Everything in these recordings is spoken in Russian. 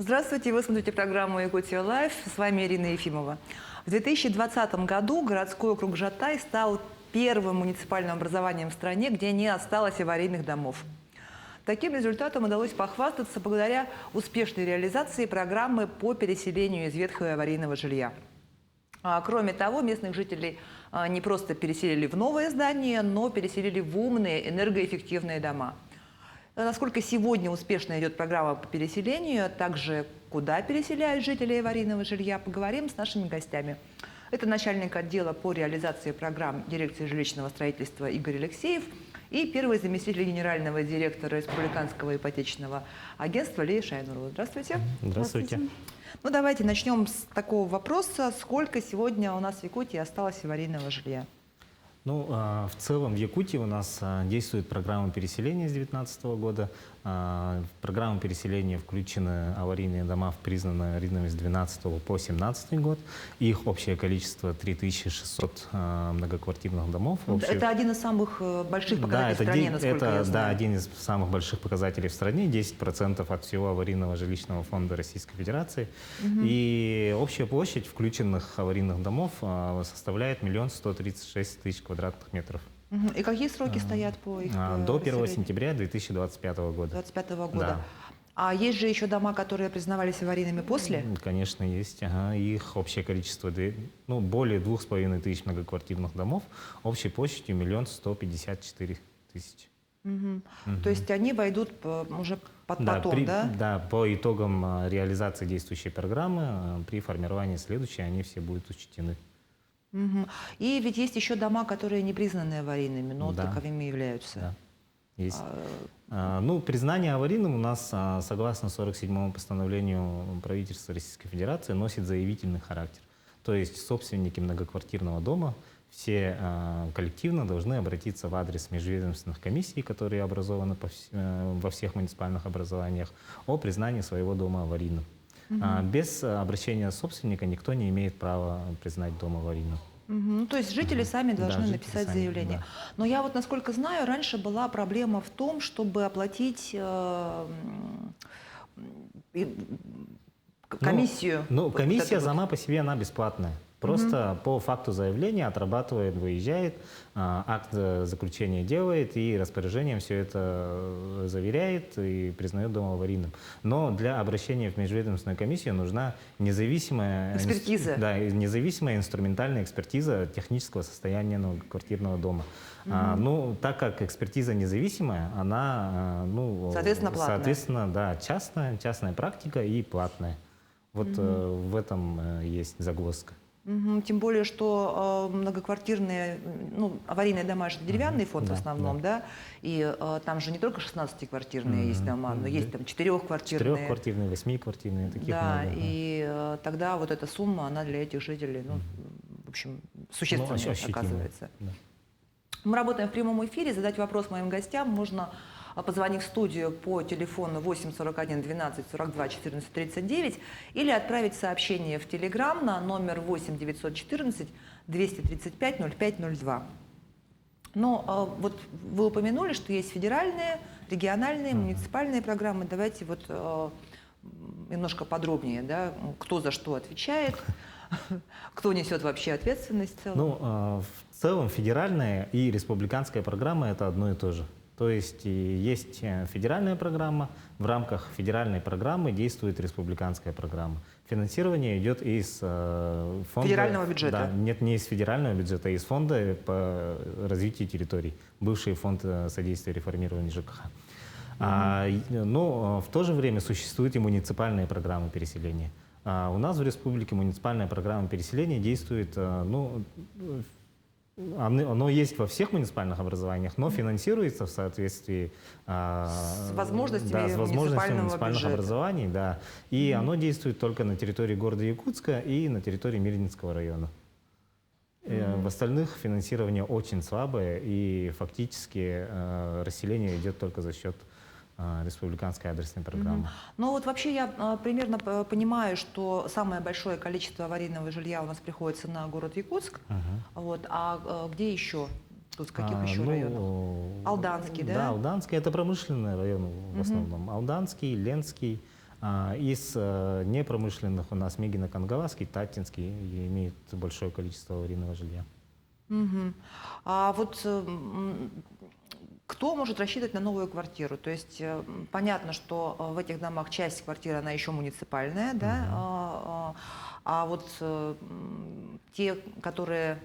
Здравствуйте, вы смотрите программу «Якутия Лайф». С вами Ирина Ефимова. В 2020 году городской округ Жатай стал первым муниципальным образованием в стране, где не осталось аварийных домов. Таким результатом удалось похвастаться благодаря успешной реализации программы по переселению из ветхого и аварийного жилья. Кроме того, местных жителей не просто переселили в новые здания, но переселили в умные, энергоэффективные дома. Насколько сегодня успешно идет программа по переселению, а также куда переселяют жителей аварийного жилья, поговорим с нашими гостями. Это начальник отдела по реализации программ дирекции жилищного строительства Игорь Алексеев и первый заместитель генерального директора Республиканского ипотечного агентства Лия Шайнурова. Здравствуйте. Здравствуйте. Ну, давайте начнем с такого вопроса. Сколько сегодня у нас в Якутии осталось аварийного жилья? Ну, в целом в Якутии у нас действует программа переселения с 2019 года. В программу переселения включены аварийные дома, признанные аварийными с 2012 по 2017 год. Их общее количество 3600 многоквартирных домов. Это один из самых больших показателей в стране, насколько я знаю. Да, один из самых больших показателей в стране. 10% от всего аварийного жилищного фонда Российской Федерации. И общая площадь включенных аварийных домов составляет 1 136 000 квадратных метров. И какие сроки стоят по их До 1 сентября 2025 года. 2025 года. Да. А есть же еще дома, которые признавались аварийными после? Конечно, есть. Их общее количество более 2500 многоквартирных домов, общей площадью 1 154 000. То есть они войдут уже потом, да? Да, по итогам реализации действующей программы, при формировании следующей они все будут учтены. И ведь есть еще дома, которые не признаны аварийными, но таковыми являются. Да, есть. Признание аварийным у нас, согласно 47-му постановлению правительства Российской Федерации, носит заявительный характер. То есть собственники многоквартирного дома все коллективно должны обратиться в адрес межведомственных комиссий, которые образованы во всех муниципальных образованиях, о признании своего дома аварийным. Без обращения собственника никто не имеет права признать дом аварийным. То есть жители сами должны написать заявление. Да. Но я вот, насколько знаю, раньше была проблема в том, чтобы оплатить комиссию. Комиссия сама по себе, она бесплатная. Просто по факту заявления отрабатывает, выезжает, акт заключения делает и распоряжением все это заверяет и признает дом аварийным. Но для обращения в межведомственную комиссию нужна независимая экспертиза. Независимая инструментальная экспертиза технического состояния квартирного дома. Так как экспертиза независимая, она соответственно, платная. Соответственно, да, частная практика и платная. Вот в этом есть загвоздка. Тем более, что многоквартирные, аварийные дома, это деревянный фонд в основном, да? И там же не только 16-квартирные есть дома, но есть там 4-квартирные. 4-квартирные, 8-квартирные, таких да, много. И тогда вот эта сумма, она для этих жителей, в общем, существенная оказывается. Да. Мы работаем в прямом эфире. Задать вопрос моим гостям можно, позвонив в студию по телефону 8 41 12 42 14 39 или отправить сообщение в Телеграм на номер 8 914 235 0502. Но вот вы упомянули, что есть федеральные, региональные, муниципальные программы. Давайте вот немножко подробнее, да, кто за что отвечает, кто несет вообще ответственность в целом. В целом федеральная и республиканская программа – это одно и то же. То есть есть федеральная программа, в рамках федеральной программы действует республиканская программа. Финансирование идет из фонда… Федерального бюджета? Да, нет, не из федерального бюджета, а из фонда по развитию территорий, бывший фонд содействия реформированию ЖКХ. Но в то же время существуют и муниципальные программы переселения. У нас в республике муниципальная программа переселения действует, оно есть во всех муниципальных образованиях, но финансируется в соответствии с возможностями муниципальных бюджета. Образований. Да. И оно действует только на территории города Якутска и на территории Мирнинского района. В остальных финансирование очень слабое, и фактически расселение идет только за счет республиканской адресной программы. Ну вот вообще я примерно понимаю, что самое большое количество аварийного жилья у нас приходится на город Якутск. А где еще? Тут с каких еще районов? Алданский, да? Да, Алданский – это промышленный район в основном. Алданский, Ленский, Из непромышленных у нас Мегино-Кангаласский, Татинский имеют большое количество аварийного жилья. Мгм. А вот кто может рассчитывать на новую квартиру? То есть понятно, что в этих домах часть квартиры, она еще муниципальная, да? А вот те, которые...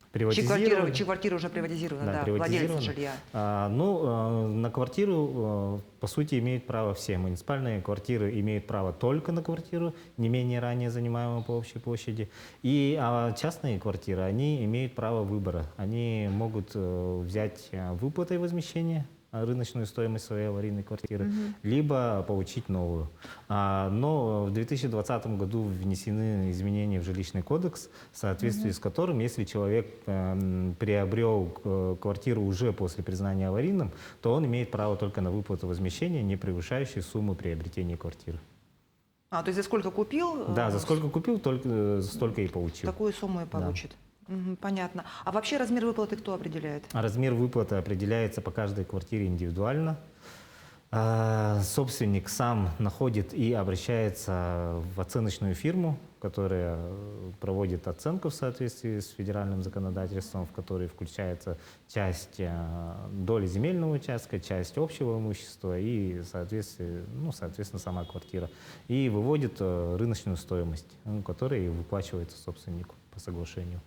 Приватизированы. Чьи квартиры уже приватизированы, Да, да, владельцы приватизированы. жилья. На квартиру, по сути, имеют право все. Муниципальные квартиры имеют право только на квартиру, не менее ранее занимаемую по общей площади. А частные квартиры, они имеют право выбора. Они могут взять выплатой возмещения рыночную стоимость своей аварийной квартиры, либо получить новую. Но в 2020 году внесены изменения в жилищный кодекс, в соответствии с которым, если человек приобрел квартиру уже после признания аварийным, то он имеет право только на выплату возмещения, не превышающей сумму приобретения квартиры. То есть за сколько купил? Да, за сколько купил, только столько и получил. Такую сумму и получит. Понятно. А вообще размер выплаты кто определяет? Размер выплаты определяется по каждой квартире индивидуально. Собственник сам находит и обращается в оценочную фирму, которая проводит оценку в соответствии с федеральным законодательством, в которой включается часть доли земельного участка, часть общего имущества и, соответственно, сама квартира. И выводит рыночную стоимость, которая и выплачивается собственнику по соглашению.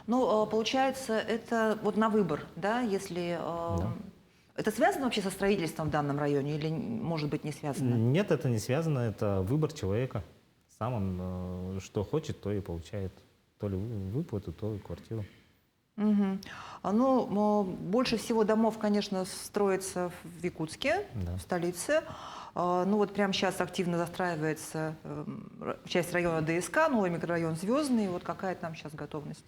Ну, получается, это вот на выбор, да, если... Да. Это связано вообще со строительством в данном районе или, может быть, не связано? Нет, это не связано, это выбор человека. Сам он что хочет, то и получает. То ли выплату, то и квартиру. Ну, больше всего домов, конечно, строится в Якутске, Да. в столице. Ну вот прямо сейчас активно застраивается часть района ДСК, новый микрорайон Звездный. Вот какая там сейчас готовность?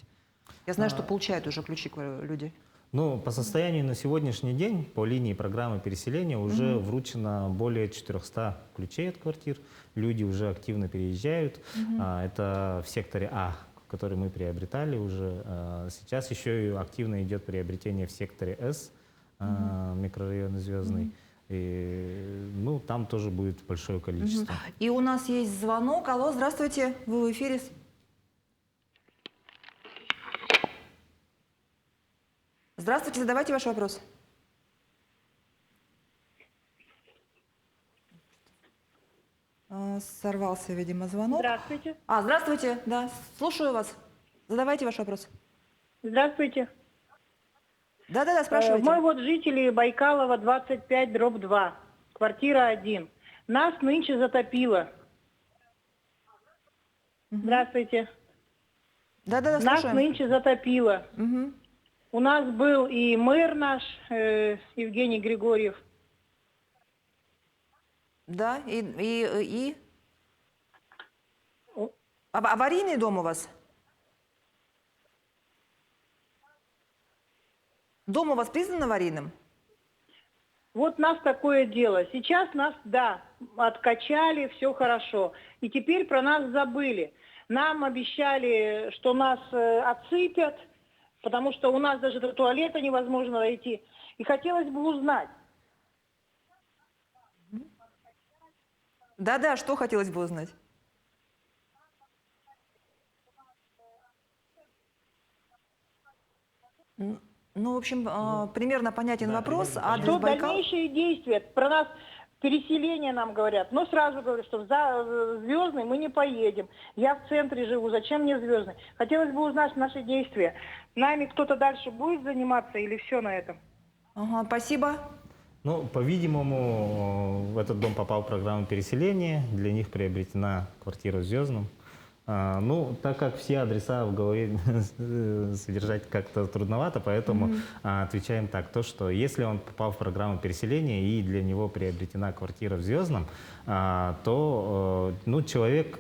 Я знаю, что получают уже ключи люди. Ну, по состоянию на сегодняшний день по линии программы переселения уже вручено более 400 ключей от квартир. Люди уже активно переезжают. Это в секторе А, который мы приобретали уже. Сейчас еще и активно идет приобретение в секторе С, микрорайона Звездный. И, там тоже будет большое количество. И у нас есть звонок. Алло, здравствуйте, вы в эфире. Здравствуйте, задавайте ваш вопрос. Сорвался, видимо, звонок. Здравствуйте. Здравствуйте, да, слушаю вас. Задавайте ваш вопрос. Здравствуйте. Да-да-да, спрашивайте. Мы вот жители Байкалова, 25/2, квартира 1. Нас нынче затопило. Здравствуйте. Да-да-да, Нас слушаем. нынче затопило. У нас был и мэр наш, Евгений Григорьев. Да, и? Аварийный дом у вас? Дом у вас признан аварийным? Вот нас такое дело. Сейчас нас, да, откачали, все хорошо. И теперь про нас забыли. Нам обещали, что нас отсыпят, потому что у нас даже до туалета невозможно дойти. И хотелось бы узнать. Да-да, что хотелось бы узнать? Ну, в общем, примерно понятен вопрос. Адрес Что Байкал. дальнейшие действия? Про нас переселение нам говорят. Но сразу говорю, что в Звездный мы не поедем. Я в центре живу. Зачем мне Звездный? Хотелось бы узнать наши действия. Нами кто-то дальше будет заниматься или все на этом? Ага, спасибо. Ну, по-видимому, в этот дом попал в программу переселения. Для них приобретена квартира в Звездном. Так как все адреса в голове содержать как-то трудновато, поэтому отвечаем так. То, что если он попал в программу переселения и для него приобретена квартира в Звездном, то человек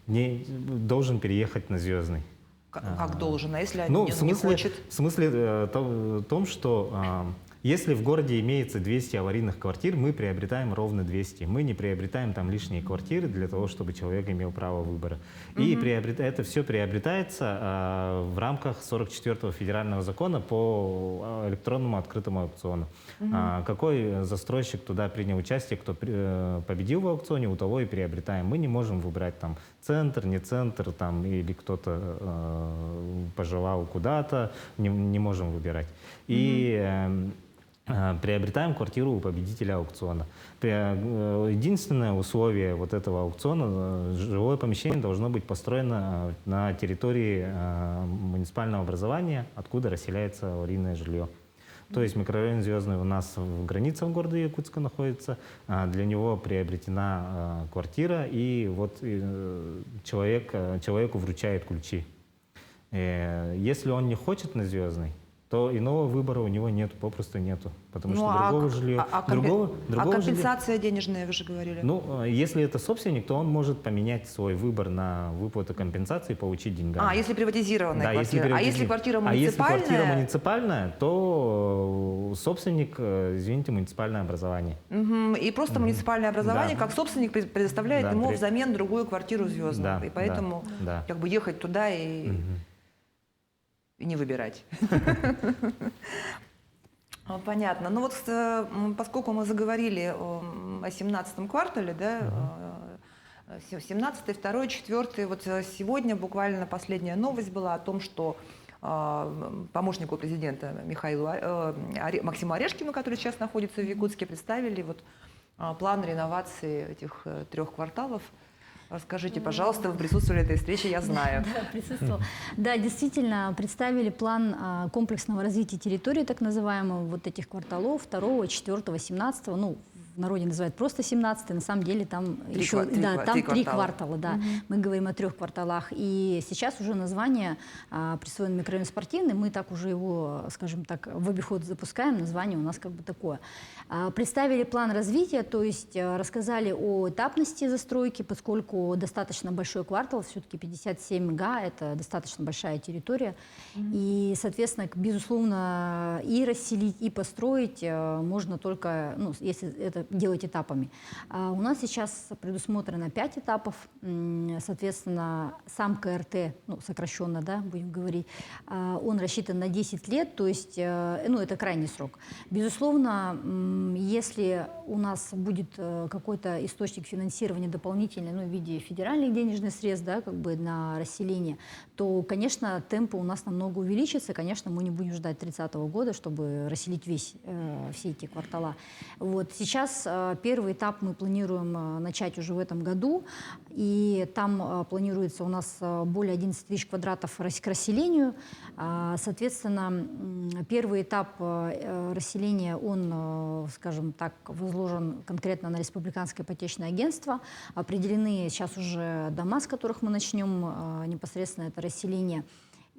не должен переехать на Звездный. Как должен, а если Ну, не хочет? в смысле том, что Если в городе имеется 200 аварийных квартир, мы приобретаем ровно 200. Мы не приобретаем там лишние квартиры для того, чтобы человек имел право выбора. И это все приобретается в рамках 44-го федерального закона по электронному открытому аукциону. Какой застройщик туда принял участие, кто победил в аукционе, у того и приобретаем. Мы не можем выбрать там центр, не центр, там, или кто-то пожелал куда-то, не можем выбирать. И приобретаем квартиру у победителя аукциона. Единственное условие вот этого аукциона — жилое помещение должно быть построено на территории муниципального образования, откуда расселяется аварийное жилье. То есть микрорайон Звездный у нас в границах города Якутска находится, для него приобретена квартира, и вот человеку вручают ключи. Если он не хочет на Звездный, то иного выбора у него нет, попросту нету. Потому что другого жилья... компенсация денежная, вы же говорили. Ну, если это собственник, то он может поменять свой выбор на выплату компенсации и получить деньгами. Если приватизированная квартира. А если квартира муниципальная? А если квартира муниципальная, то собственник, извините, муниципальное образование. И просто муниципальное образование, как собственник, предоставляет ему взамен другую квартиру Звездного. И поэтому как бы ехать туда и не выбирать. Понятно. Ну вот поскольку мы заговорили о 17-м квартале, да, 17-й, 2-й, 4-й, вот сегодня буквально последняя новость была о том, что помощнику президента Максиму Орешкину, который сейчас находится в Якутске, представили вот план реновации этих 3 кварталов. Расскажите, пожалуйста, вы присутствовали на этой встрече, я знаю. Да, присутствовала. Да, действительно, представили план комплексного развития территории, так называемого, вот этих кварталов, 2-го, 4-го, 17-го, ну, в народе называют просто 17-й, на самом деле там еще три квартала. Да. Мы говорим о 3 кварталах. И сейчас уже название присвоено микрорайон Спортивный, мы так уже его, скажем так, в обиход запускаем, название у нас как бы такое. Представили план развития, то есть рассказали о этапности застройки, поскольку достаточно большой квартал, все-таки 57 га, это достаточно большая территория. И, соответственно, безусловно, и расселить, и построить можно только, ну, если это делать этапами. У нас сейчас предусмотрено 5 этапов. Соответственно, сам КРТ, ну, сокращенно, да, будем говорить, он рассчитан на 10 лет, то есть, ну, это крайний срок. Безусловно, если у нас будет какой-то источник финансирования дополнительный, ну, в виде федеральных денежных средств, да, как бы на расселение, то, конечно, темпы у нас намного увеличатся. Конечно, мы не будем ждать 30-го года, чтобы расселить все эти квартала. Вот сейчас первый этап мы планируем начать уже в этом году, и там планируется у нас более 11 тысяч квадратов к расселению. Соответственно, первый этап расселения, он, скажем так, возложен конкретно на Республиканское ипотечное агентство. Определены сейчас уже дома, с которых мы начнем непосредственно это расселение.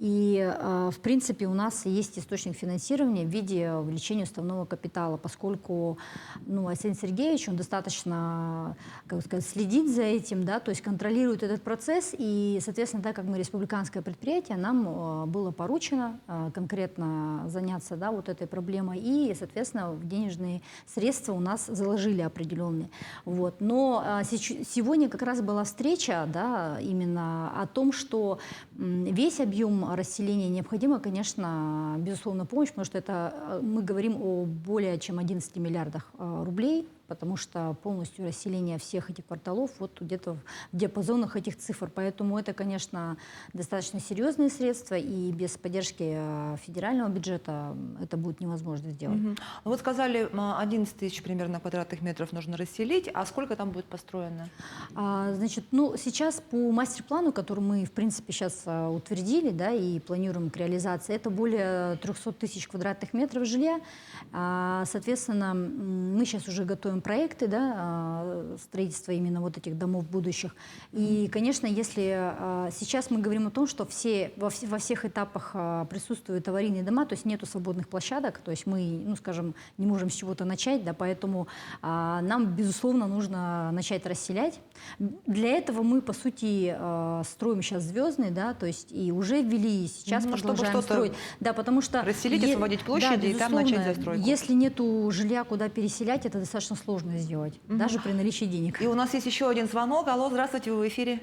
И, в принципе, у нас есть источник финансирования в виде увеличения уставного капитала, поскольку, ну, Арсений Сергеевич, он достаточно, как сказать, следит за этим, да, то есть контролирует этот процесс. И, соответственно, так как мы республиканское предприятие, нам было поручено конкретно заняться, да, вот этой проблемой. И, соответственно, денежные средства у нас заложили определенные. Вот. Но сегодня как раз была встреча, да, именно о том, что весь объем расселения необходимо, конечно, безусловно, помощь, потому что это мы говорим о более чем 11 миллиардах рублей, потому что полностью расселение всех этих кварталов вот где-то в диапазонах этих цифр. Поэтому это, конечно, достаточно серьезные средства, и без поддержки федерального бюджета это будет невозможно сделать. Вот сказали, 11 тысяч примерно квадратных метров нужно расселить, а сколько там будет построено? Значит, ну, сейчас по мастер-плану, который мы, в принципе, сейчас утвердили, да, и планируем к реализации, это более 300 тысяч квадратных метров жилья. Соответственно, мы сейчас уже готовим проекты, да, строительства именно вот этих домов будущих. И, конечно, если сейчас мы говорим о том, что во всех этапах присутствуют аварийные дома, то есть нету свободных площадок, то есть мы, ну, скажем, не можем с чего-то начать, да, поэтому нам, безусловно, нужно начать расселять. Для этого мы, по сути, строим сейчас звездный, да, то есть и уже ввели, и сейчас Ну, чтобы продолжаем что-то строить. Да, потому что... расселить, освободить площади и там безусловно, начать застройку. Если нету жилья, куда переселять, это достаточно сложно сделать, даже при наличии денег. И у нас есть еще один звонок. Алло, здравствуйте, вы в эфире.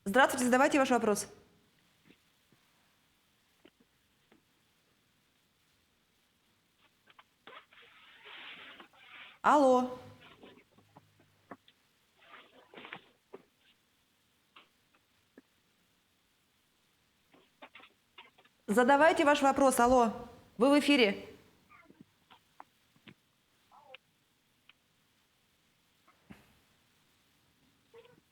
Здравствуйте, задавайте ваш вопрос. Алло. Задавайте ваш вопрос. Алло, вы в эфире.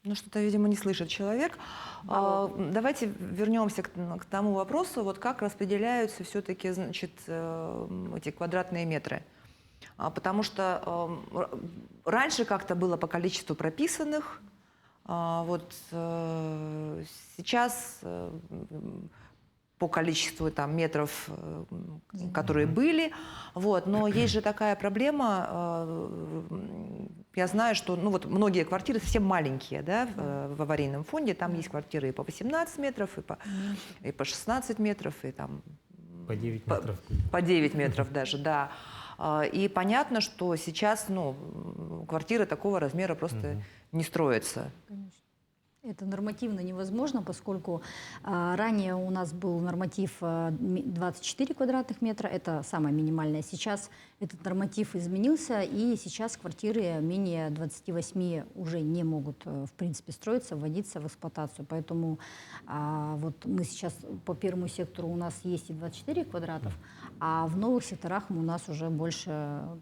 Ну, что-то, видимо, не слышит человек. Давайте вернемся к тому вопросу, вот как распределяются все-таки, значит, эти квадратные метры. Потому что раньше как-то было по количеству прописанных, вот сейчас по количеству там, метров, которые были. Вот. Но есть же такая проблема, я знаю, что ну, вот многие квартиры совсем маленькие, да, в аварийном фонде, там есть квартиры и по 18 метров, и по 16 метров, и там... По 9 метров. По 9 метров даже, да. И понятно, что сейчас ну, квартиры такого размера просто не строятся. Это нормативно невозможно, поскольку ранее у нас был норматив 24 квадратных метра, это самое минимальное. Сейчас этот норматив изменился, и сейчас квартиры менее 28 уже не могут, в принципе, строиться, вводиться в эксплуатацию. Поэтому вот мы сейчас по первому сектору у нас есть и 24 квадратов, а в новых секторах у нас уже больше,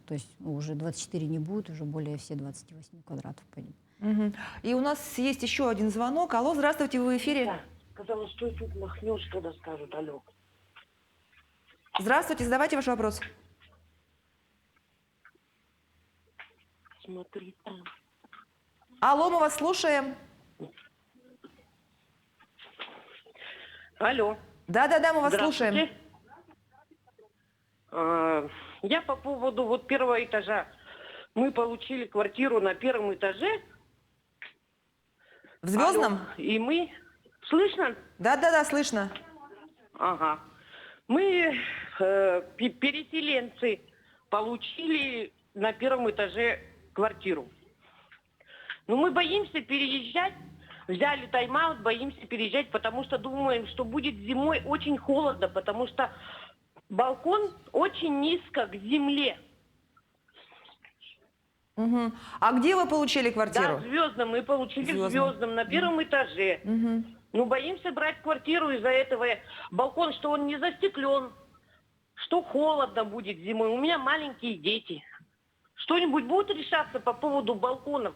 то есть уже 24 не будет, уже более все 28 квадратов пойдет. Угу. И у нас есть еще один звонок. Алло, здравствуйте, вы в эфире. Да, сказала, что тут махнешь, когда скажут алло. Здравствуйте, задавайте ваш вопрос. Смотри там. Алло, мы вас слушаем. Алло. Да-да-да, мы вас слушаем. Здравствуйте. Я по поводу вот первого этажа. Мы получили квартиру на первом этаже. В Звездном? Алло. И мы... Слышно? Да-да-да, слышно. Ага. Мы, переселенцы, получили на первом этаже квартиру. Но мы боимся переезжать. Взяли тайм-аут, боимся переезжать, потому что думаем, что будет зимой очень холодно, потому что балкон очень низко к земле. Угу. А где вы получили Да, квартиру? в Звездном. Мы получили в Звездном. Звездном на первом этаже. Угу. Ну, боимся брать квартиру из-за этого. Балкон, что он не застеклен, что холодно будет зимой. У меня маленькие дети. Что-нибудь будет решаться по поводу балконов?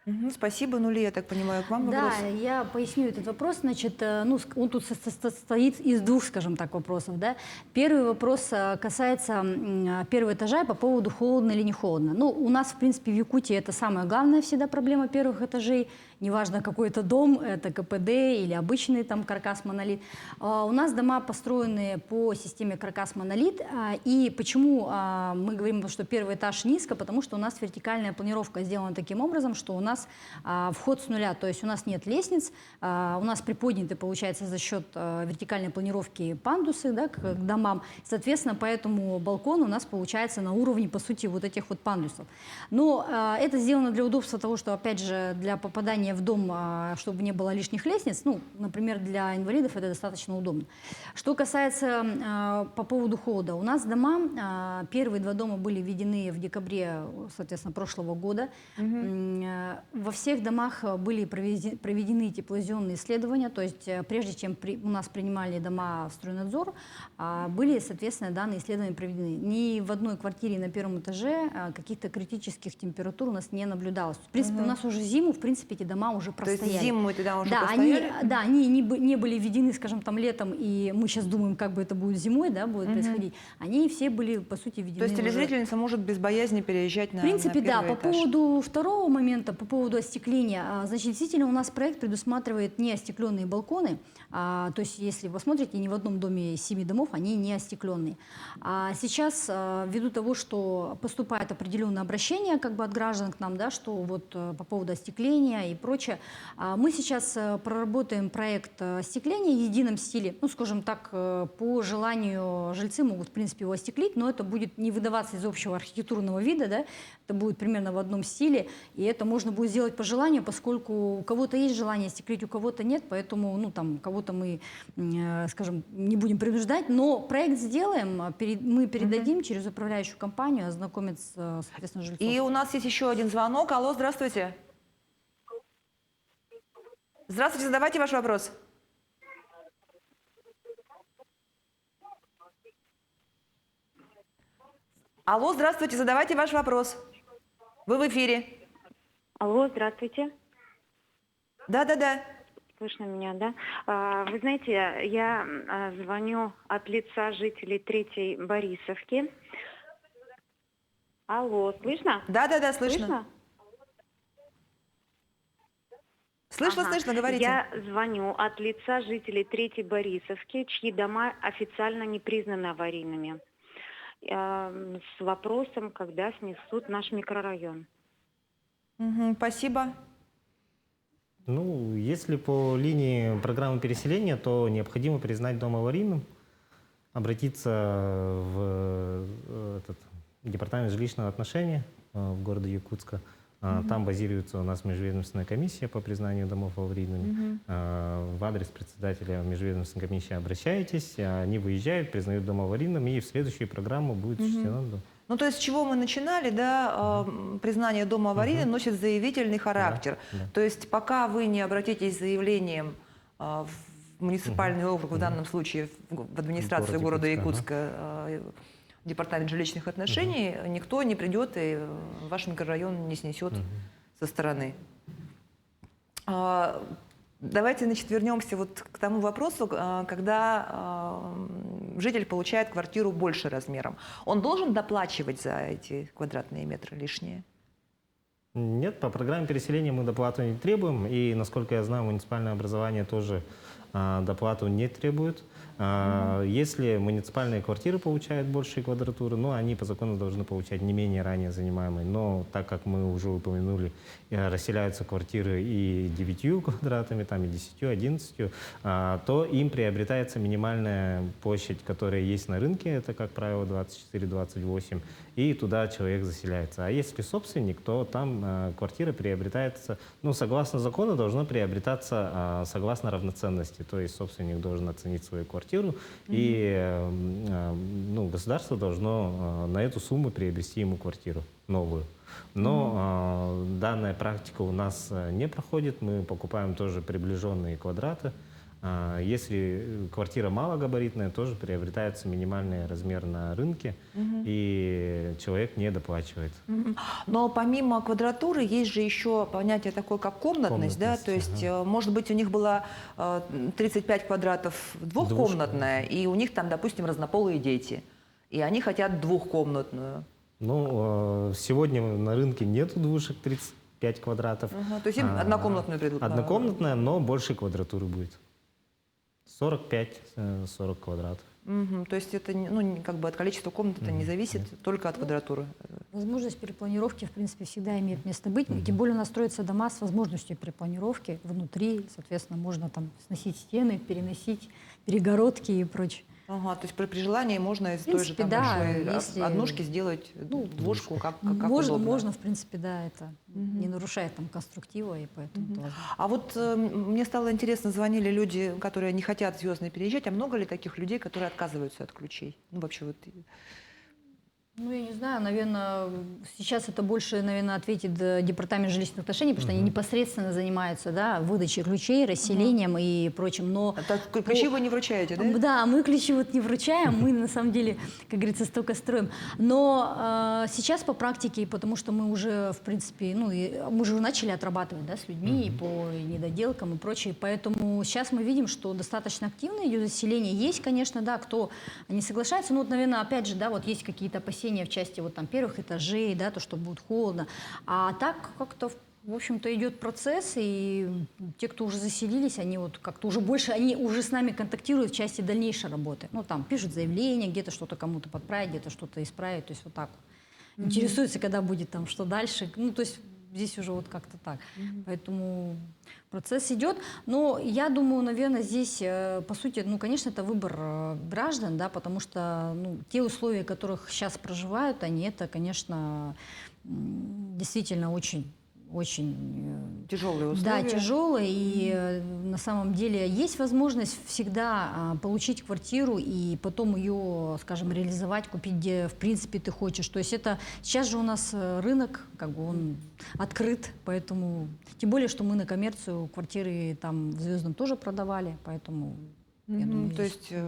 Угу, спасибо, Нули, я так понимаю, к вам вопрос. Да, я поясню этот вопрос. Значит, ну, он тут состоит из двух, скажем так, вопросов. Да? Первый вопрос касается первого этажа по поводу холодно или не холодно. Ну, у нас, в принципе, в Якутии это самая главная всегда проблема первых этажей. Неважно, какой это дом, это КПД или обычный там каркас-монолит. У нас дома построены по системе каркас-монолит. И почему мы говорим, что первый этаж низко? Потому что у нас вертикальная планировка сделана таким образом, что у нас вход с нуля, то есть у нас нет лестниц, у нас приподняты, получается, за счет вертикальной планировки пандусы, да, к домам. Соответственно, поэтому балкон у нас получается на уровне, по сути, вот этих вот пандусов. Но это сделано для удобства того, что, опять же, для попадания в дом, чтобы не было лишних лестниц, ну, например, для инвалидов это достаточно удобно. Что касается по поводу холода, у нас дома, первые два дома были введены в декабре, соответственно, прошлого года. Во всех домах были проведены теплоизоляционные исследования, то есть прежде чем у нас принимали дома в стройнадзор, были, соответственно, данные исследования проведены. Ни в одной квартире на первом этаже каких-то критических температур у нас не наблюдалось. В принципе, у нас уже зиму, в принципе, эти дома уже простояли. То есть зиму эти дома уже да, простояли? они не были введены, скажем, там летом, и мы сейчас думаем, как бы это будет зимой, да, будет происходить. Они все были, по сути, введены. То есть телезрительница может без боязни переезжать на В принципе, на да. первый По этаж. поводу второго момента, по поводу остекления. Значит, действительно, у нас проект предусматривает не остекленные балконы. То есть, если вы посмотрите, ни в одном доме из 7 домов они не остекленные. А сейчас, ввиду того, что поступает определенное обращение как бы от граждан к нам, да, что вот по поводу остекления и прочее, мы сейчас проработаем проект остекления в едином стиле. Ну, скажем так, по желанию жильцы могут, в принципе, его остеклить, но это будет не выдаваться из общего архитектурного вида, да, это будет примерно в одном стиле, и это можно будет сделать по желанию, поскольку у кого-то есть желание остеклить, у кого-то нет, поэтому, ну, там, кого-то мы, скажем, не будем принуждать, но проект сделаем, мы передадим через управляющую компанию, ознакомиться, соответственно, жильцов. И у нас есть еще один звонок. Алло, здравствуйте. Здравствуйте, задавайте ваш вопрос. Алло, здравствуйте, задавайте ваш вопрос. Вы в эфире. Алло, здравствуйте. Да-да-да. Слышно меня, да? Вы знаете, я звоню от лица жителей Третьей Борисовки. Алло, слышно? Да-да-да, слышно. Слышно, Ага. слышно, говорите. Я звоню от лица жителей Третьей Борисовки, чьи дома официально не признаны аварийными, с вопросом, когда снесут наш микрорайон. Мгм, спасибо. Ну, если по линии программы переселения, то необходимо признать дом аварийным, обратиться в этот департамент жилищного отношения в городе Якутска. Там базируется у нас межведомственная комиссия по признанию домов аварийными. В адрес председателя межведомственной комиссии обращаетесь, они выезжают, признают дом аварийным, и в следующую программу будет осуществлено дом. Ну, то есть, с чего мы начинали, да, признание дома аварийным носит заявительный характер. Да. То есть, пока вы не обратитесь с заявлением в муниципальный округ, в данном случае в администрацию Город города Якутска, Якутска, департамент жилищных отношений, никто не придет и ваш микрорайон не снесет со стороны. Давайте, значит, вернемся вот к тому вопросу, когда житель получает квартиру больше размером. Он должен доплачивать за эти квадратные метры лишние? Нет, по программе переселения мы доплату не требуем, и, насколько я знаю, муниципальное образование тоже доплату не требует. Если муниципальные квартиры получают большие квадратуры, ну, они по закону должны получать не менее ранее занимаемые. Но так как мы уже упомянули, расселяются квартиры и 9 квадратами, там и 10, 11, то им приобретается минимальная площадь, которая есть на рынке, это, как правило, 24-28, и туда человек заселяется. А если собственник, то там квартира приобретается, ну, согласно закону, должно приобретаться согласно равноценности. То есть собственник должен оценить свою квартиру, и ну, государство должно на эту сумму приобрести ему квартиру новую. Но данная практика у нас не проходит, мы покупаем тоже приближенные квадраты. Если квартира малогабаритная, тоже приобретается минимальный размер на рынке, и человек не доплачивает. Но помимо квадратуры есть же еще понятие такое, как комнатность, да? То есть, может быть, у них было 35 квадратов двухкомнатная, и у них там, допустим, разнополые дети, и они хотят двухкомнатную. Ну, сегодня на рынке нету двушек 35 квадратов. То есть им однокомнатную придут? Однокомнатная, но больше квадратуры будет. 45-40 квадратов. То есть это ну, как бы от количества комнат это не зависит, только от квадратуры. Возможность перепланировки, в принципе, всегда имеет место быть. Тем более у нас строятся дома с возможностью перепланировки внутри. Соответственно, можно там сносить стены, переносить перегородки и прочее. Ага, то есть при желании можно из той же принципе, там, да, большой если- однушки сделать двушку, как Можно, удобно. можно, в принципе, да, это не нарушает там конструктива, и поэтому это возможно. А вот мне стало интересно, звонили люди, которые не хотят звездно переезжать, а много ли таких людей, которые отказываются от ключей? Ну, вообще вот... Ну, я не знаю, наверное, сейчас это больше, наверное, ответит департамент жилищных отношений, потому что они непосредственно занимаются, да, выдачей ключей, расселением и прочим, но... Ключи вы не вручаете, да? Да, мы ключи вот не вручаем, мы на самом деле, как говорится, столько строим. Но сейчас по практике, потому что мы уже, в принципе, ну, мы уже начали отрабатывать, да, с людьми и по недоделкам и прочее, поэтому сейчас мы видим, что достаточно активно идет заселение. Есть, конечно, да, кто не соглашается, но вот, наверное, опять же, да, вот есть какие-то опасения в части вот там первых этажей, да, то, что будет холодно. А так как-то, в В общем-то, идет процесс, и те, кто уже заселились, они вот как-то уже больше, они уже с нами контактируют в части дальнейшей работы. Ну, там, пишут заявление, где-то что-то кому-то подправить, где-то что-то исправить, то есть вот так вот. Интересуются, когда будет там, что дальше. Ну, то есть здесь уже вот как-то так. Поэтому процесс идет. Но я думаю, наверное, здесь, по сути, ну, конечно, это выбор граждан, да, потому что ну, те условия, в которых сейчас проживают, они это, конечно, действительно очень Тяжелые условия. да, тяжелые. И на самом деле есть возможность всегда получить квартиру и потом ее, скажем, реализовать, купить, где в принципе ты хочешь. То есть это сейчас же у нас рынок, как бы он открыт, поэтому тем более, что мы на коммерцию квартиры там в Звездном тоже продавали, поэтому я думаю, То здесь, есть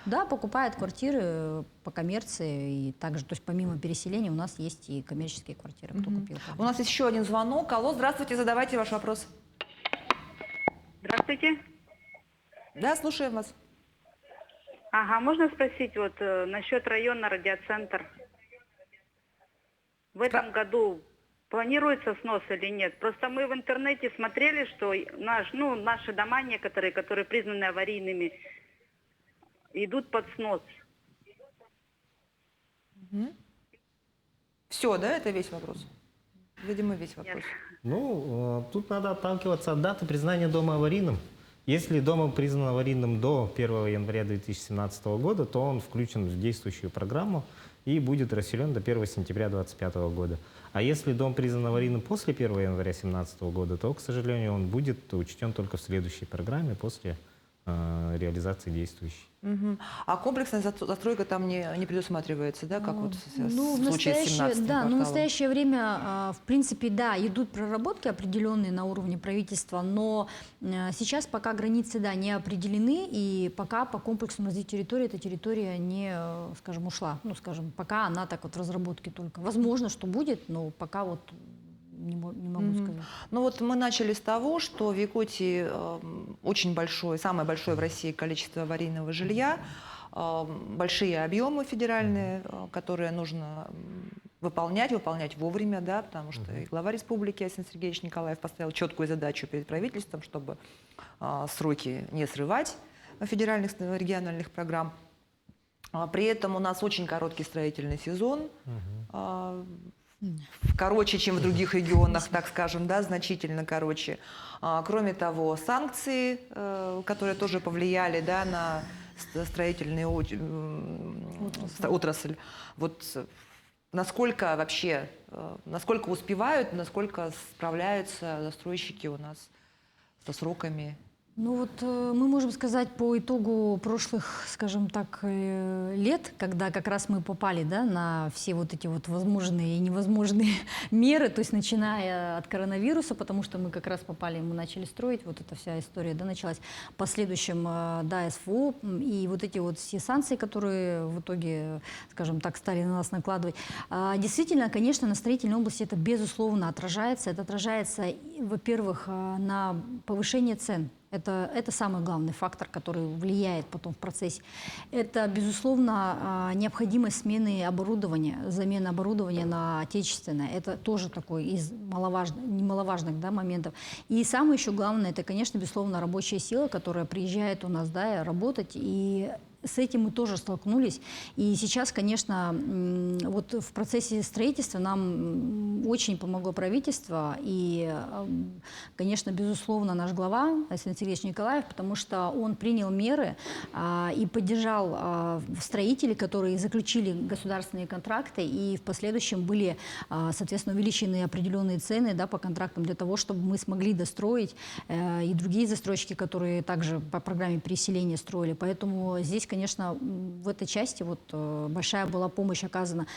да, покупают квартиры по коммерции и также, то есть помимо переселения у нас есть и коммерческие квартиры, кто купил. у нас есть еще один звонок. Алло, здравствуйте, задавайте ваш вопрос. Здравствуйте. Да, слушаем вас. Ага, можно спросить вот насчет района радиоцентр? В этом году планируется снос или нет? Просто мы в интернете смотрели, что наши дома некоторые, которые признаны аварийными, идут под снос. Все, да, это весь вопрос? Видимо, весь вопрос. Ну, тут надо отталкиваться от даты признания дома аварийным. Если дом признан аварийным до 1 января 2017 года, то он включен в действующую программу и будет расселен до 1 сентября 2025 года. А если дом признан аварийным после 1 января 2017 года, то, к сожалению, он будет учтен только в следующей программе после реализации действующей. А комплексная застройка там не предусматривается, да, как вот Ну, в случае с 17-м да, но в кварталом? настоящее время, в принципе, да, идут проработки определенные на уровне правительства, но сейчас пока границы, да, не определены, и пока по комплексному развитию территории эта территория не, скажем, ушла. Ну, скажем, пока она так вот в разработке только. Возможно, что будет, но пока вот не могу сказать. Ну вот мы начали с того, что в Якутии очень большое, самое большое в России количество аварийного жилья, большие объемы федеральные, которые нужно выполнять вовремя, да, потому что и глава республики Асен Сергеевич Николаев поставил четкую задачу перед правительством, чтобы сроки не срывать федеральных региональных программ. При этом у нас очень короткий строительный сезон, короче, чем в других регионах, так скажем, да, значительно короче. Кроме того, санкции, которые тоже повлияли, да, на строительную отрасль. Вот насколько вообще, насколько успевают, насколько справляются застройщики у нас со сроками? Ну вот мы можем сказать по итогу прошлых, скажем так, лет, когда как раз мы попали, да, на все вот эти вот возможные и невозможные меры, то есть начиная от коронавируса, потому что мы как раз попали, мы начали строить, вот эта вся история, да, началась, в последующем, да, СВО, и вот эти вот все санкции, которые в итоге, скажем так, стали на нас накладывать. Действительно, конечно, на строительной области это безусловно отражается. Это отражается, во-первых, на повышение цен. Это самый главный фактор, который влияет потом в процессе. Это, безусловно, необходимость смены оборудования, замена оборудования на отечественное. Это тоже такой из немаловажных, да, моментов. И самое еще главное, это, конечно, безусловно, рабочая сила, которая приезжает у нас, да, работать. И с этим мы тоже столкнулись. И сейчас, конечно, вот в процессе строительства нам очень помогло правительство. И, конечно, безусловно, наш глава Асен Сергеевич Николаев, потому что он принял меры и поддержал строителей, которые заключили государственные контракты. И в последующем были, соответственно, увеличены определенные цены, да, по контрактам для того, чтобы мы смогли достроить. И другие застройщики, которые также по программе переселения строили. Поэтому здесь, конечно, в этой части вот большая была помощь оказана.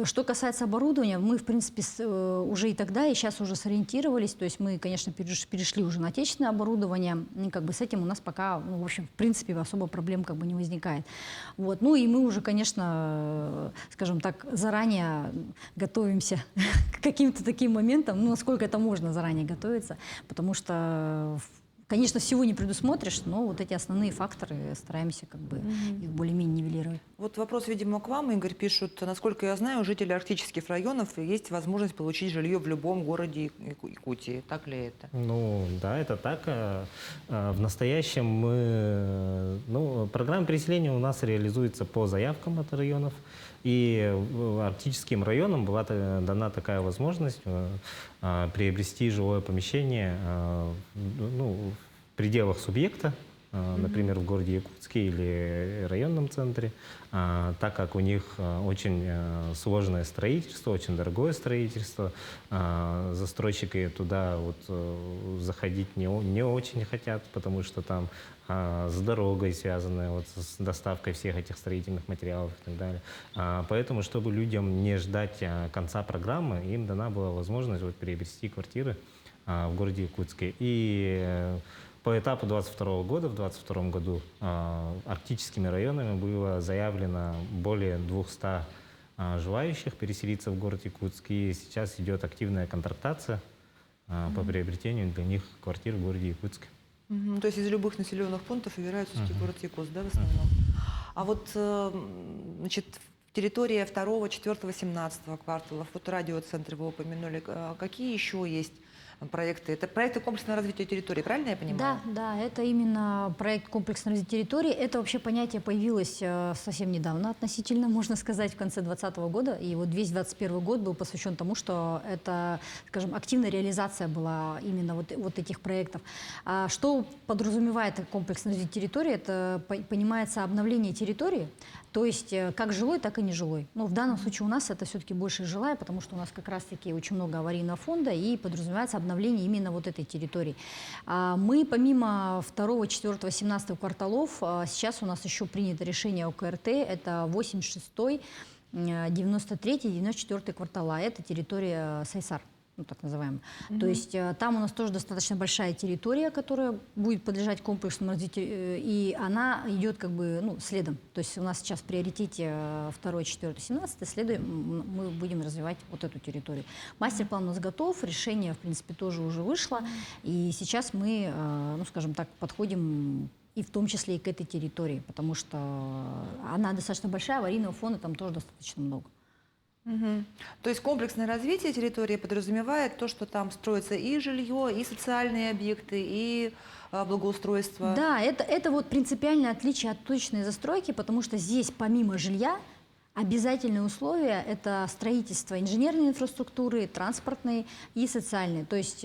Что касается оборудования, мы, в принципе, уже и тогда, и сейчас уже сориентировались. То есть мы, конечно, перешли уже на отечественное оборудование. И как бы с этим у нас пока, ну, в общем, в принципе, особо проблем как бы не возникает. Вот. Ну и мы уже, конечно, скажем так, заранее готовимся к каким-то таким моментам, ну, насколько это можно заранее готовиться, потому что Конечно, всего не предусмотришь, но вот эти основные факторы стараемся как бы их более-менее нивелировать. Вот вопрос, видимо, к вам, Игорь, пишут. Насколько я знаю, у жителей арктических районов есть возможность получить жилье в любом городе Якутии. Так ли это? Ну, да, это так. В настоящем программа переселения у нас реализуется по заявкам от районов. И арктическим районам была дана такая возможность приобрести жилое помещение в пределах субъекта, например, в городе Якутске или районном центре, так как у них очень сложное строительство, очень дорогое строительство, застройщики туда заходить не очень хотят, потому что там с дорогой связаны, с доставкой всех этих строительных материалов и так далее. Поэтому, чтобы людям не ждать конца программы, им дана была возможность приобрести квартиры в городе Якутске. И по этапу 2022 года, в 2022 году арктическими районами было заявлено более 200 желающих переселиться в город Якутск. И сейчас идет активная контрактация по приобретению для них квартир в городе Якутске. То есть из любых населенных пунктов выбирают все-таки город Якутск, да, в основном? А вот, значит, территория 2, 4, 17 кварталов, вот радиоцентры вы упомянули, какие еще есть проекты? Это проекты комплексного развития территории, правильно я понимаю? Да, это именно проект комплексного развития территории. Это вообще понятие появилось совсем недавно относительно, можно сказать, в конце 2020 года. И вот весь 2021 год был посвящен тому, что это, скажем, активная реализация была именно вот этих проектов. Что подразумевает комплексное развитие территории? Это понимается обновление территории, то есть как жилой, так и нежилой. Но в данном случае у нас это все-таки больше жилая, потому что у нас как раз-таки очень много аварийного фонда и подразумевается обновление именно вот этой территории. Мы помимо 2, 4, 17 кварталов, сейчас у нас еще принято решение о КРТ, это 86, 93, 94 квартала, это территория Сайсар. Так называемый. То есть там у нас тоже достаточно большая территория, которая будет подлежать комплексному развитию, и она идет как бы следом. То есть у нас сейчас в приоритете 2, 4, 17, следуем, мы будем развивать вот эту территорию. Мастер-план у нас готов, решение, в принципе, тоже уже вышло, и сейчас мы, скажем так, подходим и в том числе и к этой территории, потому что она достаточно большая, аварийного фона там тоже достаточно много. То есть комплексное развитие территории подразумевает то, что там строится и жилье, и социальные объекты, и благоустройство. Да, это вот принципиальное отличие от точной застройки, потому что здесь помимо жилья обязательные условия – это строительство инженерной инфраструктуры, транспортной и социальной. То есть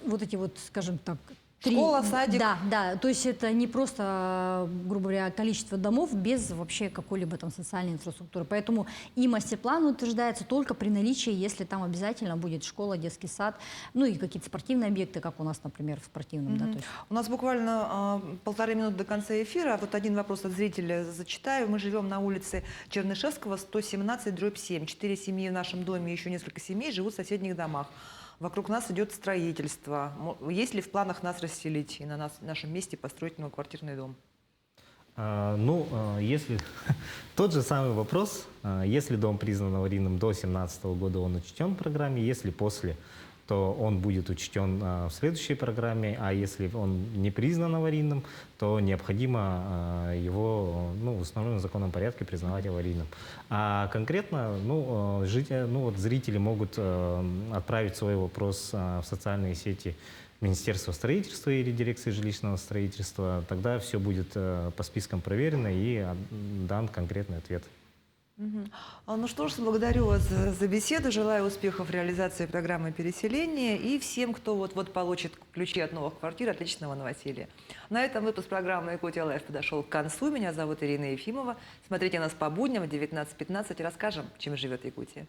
вот эти вот, скажем так, школа, садик. Да, то есть это не просто, грубо говоря, количество домов без вообще какой-либо там социальной инфраструктуры. Поэтому и мастер-план утверждается только при наличии, если там обязательно будет школа, детский сад, и какие-то спортивные объекты, как у нас, например, в спортивном. Да, то есть. У нас буквально 1,5 минуты до конца эфира. Вот один вопрос от зрителя зачитаю. Мы живем на улице Чернышевского, 117/7. 4 семьи в нашем доме, еще несколько семей живут в соседних домах. Вокруг нас идет строительство. Есть ли в планах нас расселить и на нашем месте построить многоквартирный дом? Если тот же самый вопрос, если дом признан аварийным до 2017 года, он учтен в программе, если после, то он будет учтен в следующей программе, а если он не признан аварийным, то необходимо его в установленном законном порядке признавать аварийным. А конкретно зрители могут отправить свой вопрос в социальные сети Министерства строительства или дирекции жилищного строительства. Тогда все будет по спискам проверено и дан конкретный ответ. Ну что ж, благодарю вас за беседу, желаю успехов в реализации программы переселения и всем, кто вот получит ключи от новых квартир, отличного новоселья. На этом выпуск программы «Якутия Лайф» подошел к концу. Меня зовут Ирина Ефимова. Смотрите нас по будням в 19:15 и расскажем, чем живет Якутия.